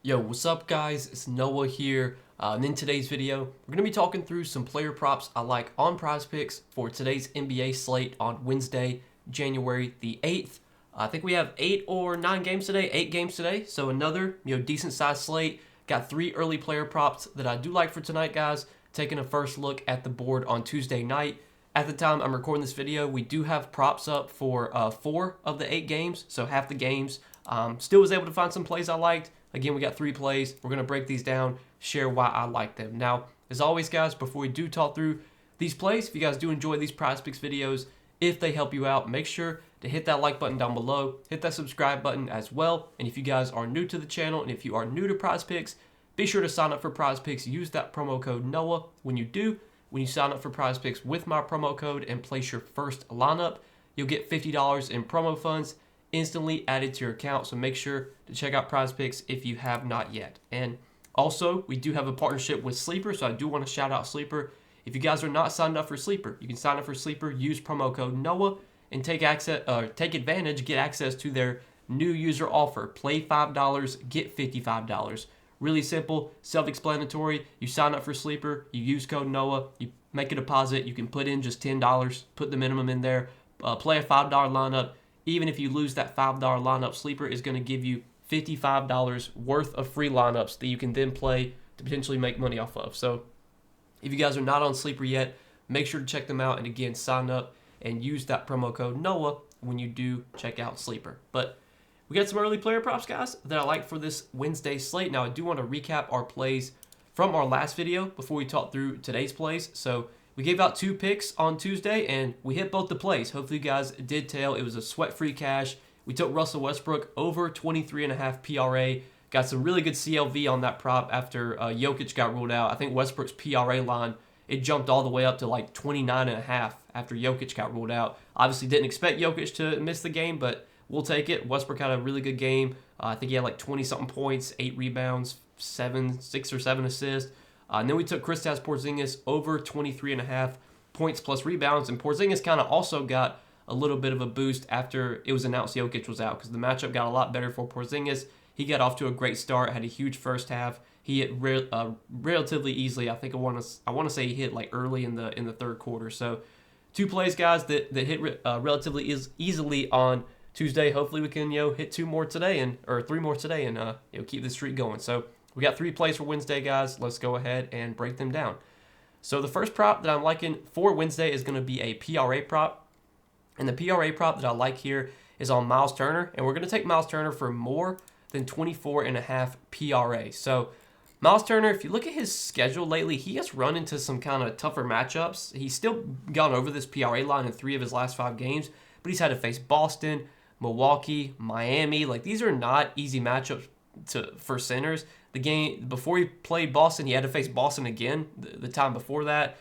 Yo, what's up guys? It's Noah here. And in today's video, we're going to be talking through some player props I like on Prizepicks for today's NBA slate on Wednesday, January the 8th. I think we have 8 games today, so another decent sized slate. Got 3 early player props that I do like for tonight, guys. Taking a first look at the board on Tuesday night. At the time I'm recording this video, we do have props up for 4 of the 8 games, so half the games. Still was able to find some plays I liked. Again, we got 3 plays. We're going to break these down, share why I like them. Now, as always, guys, before we do talk through these plays, if you guys do enjoy these Prizepicks videos, if they help you out, make sure to hit that like button down below, hit that subscribe button as well. And if you guys are new to the channel and if you are new to Prizepicks, be sure to sign up for Prizepicks. Use that promo code NOAH when you sign up for Prizepicks with my promo code and place your first lineup. You'll get $50 in promo funds instantly added to your account, so make sure to check out Prizepicks if you have not yet. And also, we do have a partnership with Sleeper, so I do want to shout out Sleeper. If you guys are not signed up for Sleeper, you can sign up for Sleeper, use promo code NOAH, and take advantage, get access to their new user offer. Play $5, get $55. Really simple, self-explanatory. You sign up for Sleeper, you use code NOAH, you make a deposit, you can put in just $10, put the minimum in there, play a $5 lineup. Even if you lose that $5 lineup, Sleeper is going to give you $55 worth of free lineups that you can then play to potentially make money off of. So if you guys are not on Sleeper yet, make sure to check them out. And again, sign up and use that promo code NOAH when you do check out Sleeper. But we got some early player props, guys, that I like for this Wednesday slate. Now, I do want to recap our plays from our last video before we talk through today's plays. So we gave out 2 picks on Tuesday, and we hit both the plays. Hopefully you guys did tell. It was a sweat-free cash. We took Russell Westbrook over 23.5 PRA. Got some really good CLV on that prop after Jokic got ruled out. I think Westbrook's PRA line, it jumped all the way up to like 29.5 after Jokic got ruled out. Obviously didn't expect Jokic to miss the game, but we'll take it. Westbrook had a really good game. I think he had like 20-something points, 8 rebounds, 6 or 7 assists. And then we took Kristaps Porzingis over 23.5 points plus rebounds. And Porzingis kind of also got a little bit of a boost after it was announced Jokic was out, because the matchup got a lot better for Porzingis. He got off to a great start, had a huge first half. He hit relatively easily. I think I want to say he hit like early in the third quarter. So 2 plays, guys, that hit relatively easily on Tuesday. Hopefully we can hit 2 more today or 3 more today and keep the streak going. So we got 3 plays for Wednesday, guys. Let's go ahead and break them down. So the first prop that I'm liking for Wednesday is going to be a PRA prop. And the PRA prop that I like here is on Miles Turner. And we're going to take Miles Turner for more than 24.5 PRA. So Miles Turner, if you look at his schedule lately, he has run into some kind of tougher matchups. He's still gone over this PRA line in 3 of his last 5 games. But he's had to face Boston, Milwaukee, Miami. Like, these are not easy matchups for centers. The game before he played Boston, he had to face Boston again. The time before that,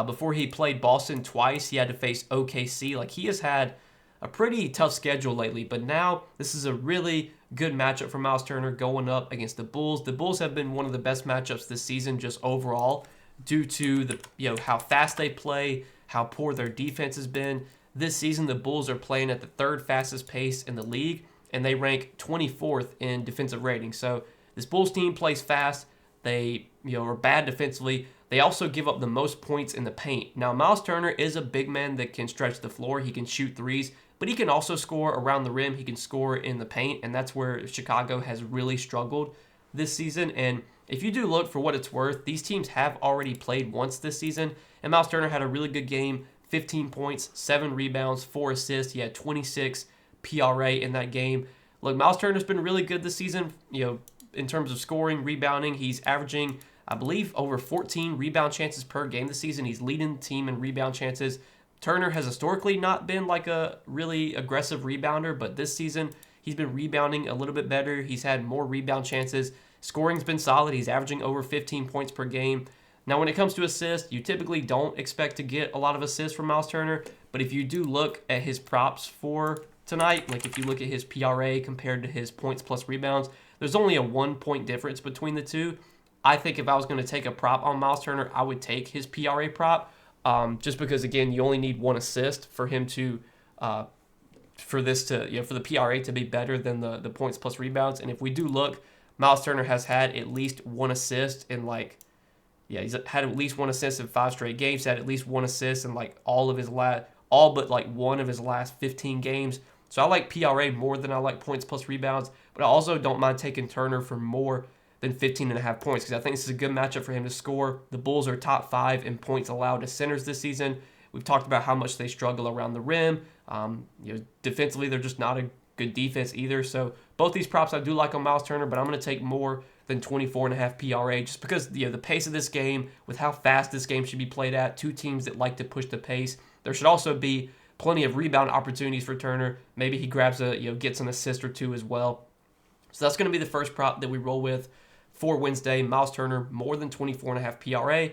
before he played Boston twice, he had to face OKC. Like, he has had a pretty tough schedule lately, but now this is a really good matchup for Miles Turner going up against the Bulls. The Bulls have been one of the best matchups this season just overall due to the how fast they play, how poor their defense has been. This season, the Bulls are playing at the 3rd fastest pace in the league, and they rank 24th in defensive rating. So this Bulls team plays fast. They are bad defensively. They also give up the most points in the paint. Now, Miles Turner is a big man that can stretch the floor. He can shoot threes, but he can also score around the rim. He can score in the paint, and that's where Chicago has really struggled this season. And if you do look, for what it's worth, these teams have already played once this season, and Miles Turner had a really good game, 15 points, 7 rebounds, 4 assists. He had 26 PRA in that game. Look, Miles Turner's been really good this season, in terms of scoring, rebounding. He's averaging, I believe, over 14 rebound chances per game this season. He's leading the team in rebound chances. Turner has historically not been like a really aggressive rebounder, but this season he's been rebounding a little bit better. He's had more rebound chances. Scoring's been solid. He's averaging over 15 points per game. Now, when it comes to assists, you typically don't expect to get a lot of assists from Miles Turner, but if you do look at his props for tonight, like if you look at his PRA compared to his points plus rebounds, there's only a 1-point difference between the two. I think if I was going to take a prop on Miles Turner, I would take his PRA prop, just because, again, you only need 1 assist for him to for this to, for the PRA to be better than the points plus rebounds. And if we do look, Miles Turner has had at least one assist in he's had at least one assist in 5 straight games. Had at least one assist in all but one of his last 15 games. So I like PRA more than I like points plus rebounds, but I also don't mind taking Turner for more than 15.5 points because I think this is a good matchup for him to score. The Bulls are top 5 in points allowed to centers this season. We've talked about how much they struggle around the rim. Defensively, they're just not a good defense either. So both these props I do like on Miles Turner, but I'm going to take more than 24.5 PRA just because the pace of this game, with how fast this game should be played at, two teams that like to push the pace. There should also be plenty of rebound opportunities for Turner. Maybe he grabs gets an assist or two as well. So that's going to be the first prop that we roll with for Wednesday. Miles Turner, more than 24.5 PRA.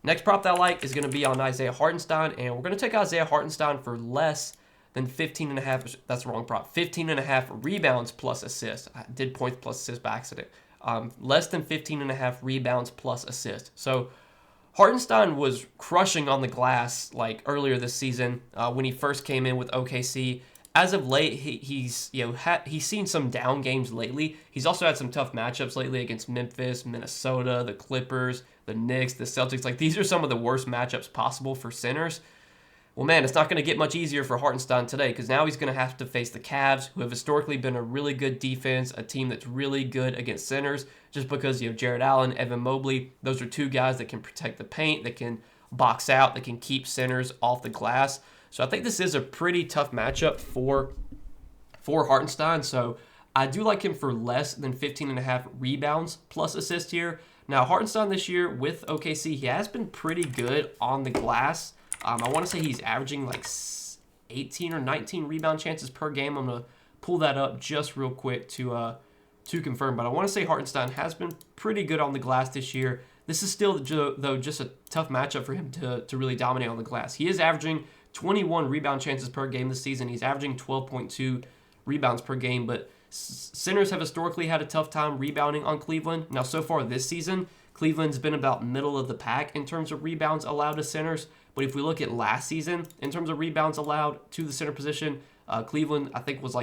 Next prop that I like is going to be on Isaiah Hartenstein, and we're going to take Isaiah Hartenstein for less than 15.5. That's the wrong prop. 15.5 rebounds plus assists. I did points plus assists by accident. Less than 15.5 rebounds plus assists. So Hartenstein was crushing on the glass earlier this season when he first came in with OKC. As of late, he's seen some down games lately. He's also had some tough matchups lately against Memphis, Minnesota, the Clippers, the Knicks, the Celtics. These are some of the worst matchups possible for centers. Well, man, it's not going to get much easier for Hartenstein today because now he's going to have to face the Cavs, who have historically been a really good defense, a team that's really good against centers, just because you have Jared Allen, Evan Mobley. Those are two guys that can protect the paint, that can box out, that can keep centers off the glass. So I think this is a pretty tough matchup for Hartenstein. So I do like him for less than 15.5 rebounds plus assist here. Now, Hartenstein this year with OKC, he has been pretty good on the glass. I want to say he's averaging 18 or 19 rebound chances per game. I'm going to pull that up just real quick to confirm. But I want to say Hartenstein has been pretty good on the glass this year. This is still, though, just a tough matchup for him to really dominate on the glass. He is averaging 21 rebound chances per game this season. He's averaging 12.2 rebounds per game, but centers have historically had a tough time rebounding on Cleveland. Now, so far this season, Cleveland's been about middle of the pack in terms of rebounds allowed to centers. But if we look at last season, in terms of rebounds allowed to the center position, Cleveland, I think, was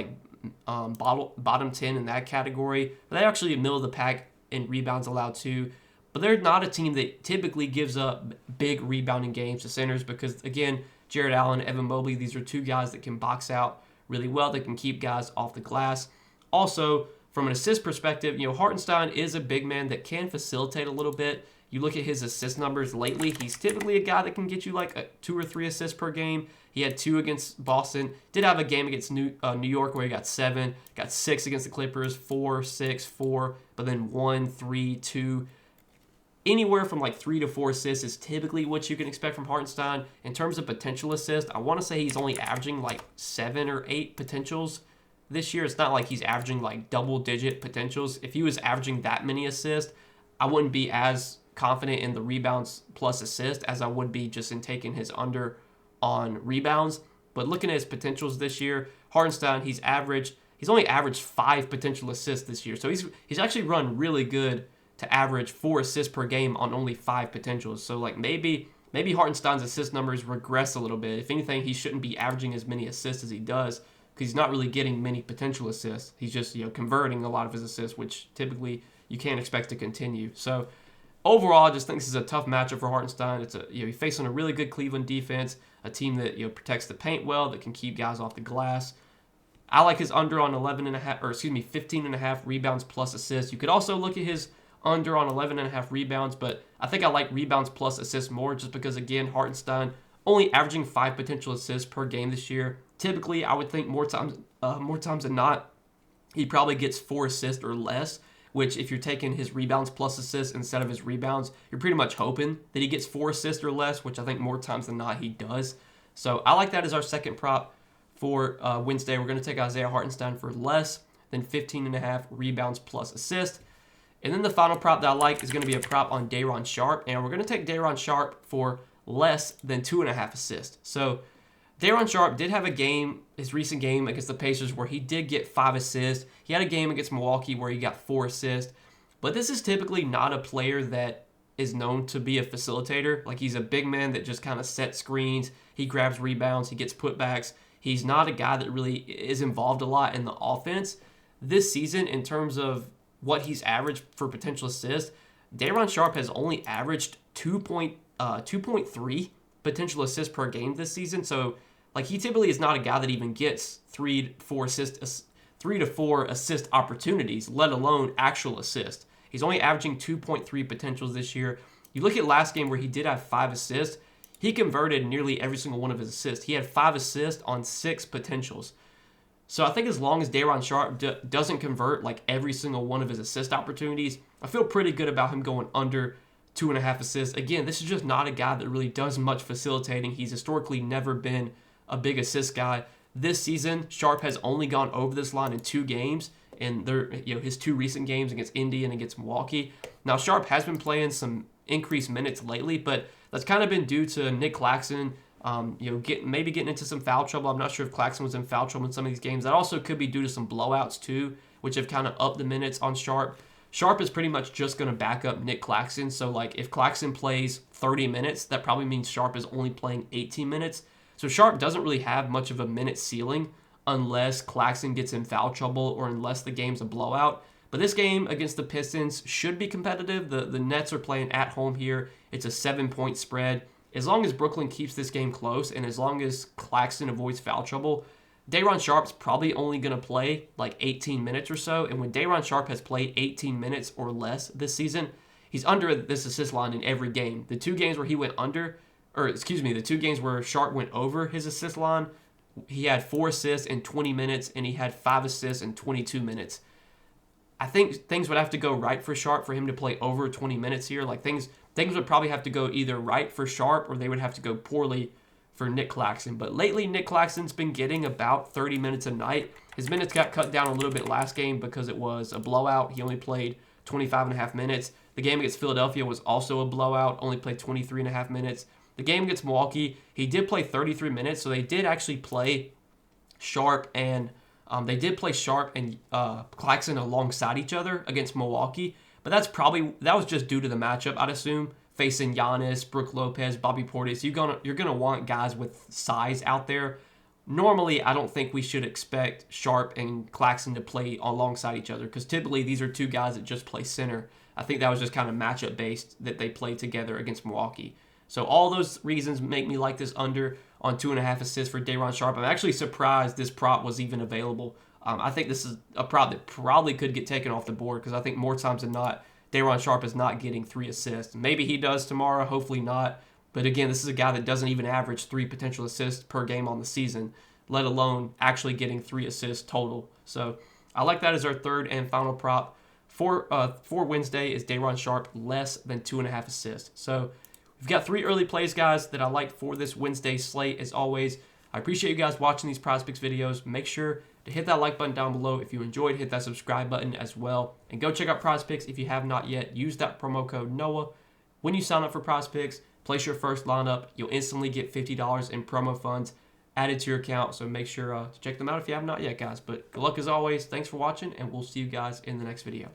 bottom 10 in that category. But they're actually middle of the pack in rebounds allowed too. But they're not a team that typically gives up big rebounding games to centers because, again, Jared Allen, Evan Mobley, these are two guys that can box out really well, that can keep guys off the glass. Also, from an assist perspective, Hartenstein is a big man that can facilitate a little bit. You look at his assist numbers lately, he's typically a guy that can get you 2 or 3 assists per game. He had 2 against Boston. Did have a game against New York where he got 7. Got 6 against the Clippers, 4, 6, 4, but then 1, 3, 2. Anywhere from 3 to 4 assists is typically what you can expect from Hartenstein. In terms of potential assist, I want to say he's only averaging 7 or 8 potentials this year. It's not like he's averaging double-digit potentials. If he was averaging that many assists, I wouldn't be as confident in the rebounds plus assist as I would be just in taking his under on rebounds. But looking at his potentials this year, Hartenstein, he's only averaged 5 potential assists this year. So he's actually run really good to average 4 assists per game on only 5 potentials. So maybe Hartenstein's assist numbers regress a little bit. If anything, he shouldn't be averaging as many assists as he does because he's not really getting many potential assists. He's just converting a lot of his assists, which typically you can't expect to continue. So overall, I just think this is a tough matchup for Hartenstein. It's he's facing a really good Cleveland defense, a team that protects the paint well, that can keep guys off the glass. I like his under on 15.5 rebounds plus assists. You could also look at his under on 11.5 rebounds, but I think I like rebounds plus assists more just because, again, Hartenstein only averaging 5 potential assists per game this year. Typically, I would think more times than not, he probably gets 4 assists or less, which if you're taking his rebounds plus assists instead of his rebounds, you're pretty much hoping that he gets 4 assists or less, which I think more times than not he does. So I like that as our second prop for Wednesday. We're going to take Isaiah Hartenstein for less than 15.5 rebounds plus assists. And then the final prop that I like is going to be a prop on Day'Ron Sharpe, and we're going to take Day'Ron Sharpe for less than 2.5 assists. So Day'Ron Sharpe did have a game, his recent game against the Pacers, where he did get 5 assists. He had a game against Milwaukee where he got 4 assists. But this is typically not a player that is known to be a facilitator. He's a big man that just kind of sets screens. He grabs rebounds. He gets putbacks. He's not a guy that really is involved a lot in the offense. This season, in terms of what he's averaged for potential assists, Day'Ron Sharpe has only averaged 2.3 potential assists per game this season. So, like, he typically is not a guy that even gets 3 to 4 assist opportunities, let alone actual assists. He's only averaging 2.3 potentials this year. You look at last game where he did have 5 assists. He converted nearly every single one of his assists. He had 5 assists on 6 potentials. So I think as long as Day'Ron Sharpe doesn't convert like every single one of his assist opportunities, I feel pretty good about him going under 2.5 assists. Again, this is just not a guy that really does much facilitating. He's historically never been a big assist guy. This season, Sharpe has only gone over this line in 2 games, and his 2 recent games against Indy and against Milwaukee. Now, Sharpe has been playing some increased minutes lately, but that's kind of been due to Nick Claxton, maybe getting into some foul trouble. I'm not sure if Claxton was in foul trouble in some of these games. That also could be due to some blowouts too, which have kind of upped the minutes on Sharpe. Sharpe is pretty much just going to back up Nick Claxton. So, like, if Claxton plays 30 minutes, that probably means Sharpe is only playing 18 minutes. So Sharpe doesn't really have much of a minute ceiling unless Claxton gets in foul trouble or unless the game's a blowout. But this game against the Pistons should be competitive. The Nets are playing at home here. It's a 7-point spread. As long as Brooklyn keeps this game close and as long as Claxton avoids foul trouble, Day'Ron Sharpe's probably only going to play like 18 minutes or so. And when Day'Ron Sharpe has played 18 minutes or less this season, he's under this assist line in every game. The 2 games where he went under, the 2 games where Sharpe went over his assist line, he had 4 assists in 20 minutes and he had 5 assists in 22 minutes. I think things would have to go right for Sharpe for him to play over 20 minutes here. Like, things would probably have to go either right for Sharpe or they would have to go poorly for Nick Claxton. But lately, Nick Claxton's been getting about 30 minutes a night. His minutes got cut down a little bit last game because it was a blowout. He only played 25.5 minutes. The game against Philadelphia was also a blowout, only played 23.5 minutes. The game against Milwaukee, he did play 33 minutes, so they did actually play Sharpe and Claxton alongside each other against Milwaukee. But that was just due to the matchup, I'd assume. Facing Giannis, Brook Lopez, Bobby Portis, you're gonna want guys with size out there. Normally, I don't think we should expect Sharpe and Claxton to play alongside each other because typically these are 2 guys that just play center. I think that was just kind of matchup based that they played together against Milwaukee. So all those reasons make me like this under on 2.5 assists for Day'Ron Sharpe. I'm actually surprised this prop was even available. I think this is a prop that probably could get taken off the board because I think more times than not, Day'Ron Sharpe is not getting 3 assists. Maybe he does tomorrow, hopefully not. But again, this is a guy that doesn't even average 3 potential assists per game on the season, let alone actually getting 3 assists total. So I like that as our third and final prop. For Wednesday is Day'Ron Sharpe less than 2.5 assists. So we've got 3 early plays, guys, that I like for this Wednesday slate. As always, I appreciate you guys watching these Prizepicks videos. Make sure to hit that like button down below if you enjoyed. Hit that subscribe button as well. And go check out Prizepicks if you have not yet. Use that promo code NOAH. When you sign up for Prizepicks, place your first lineup. You'll instantly get $50 in promo funds added to your account. So make sure to check them out if you have not yet, guys. But good luck as always. Thanks for watching, and we'll see you guys in the next video.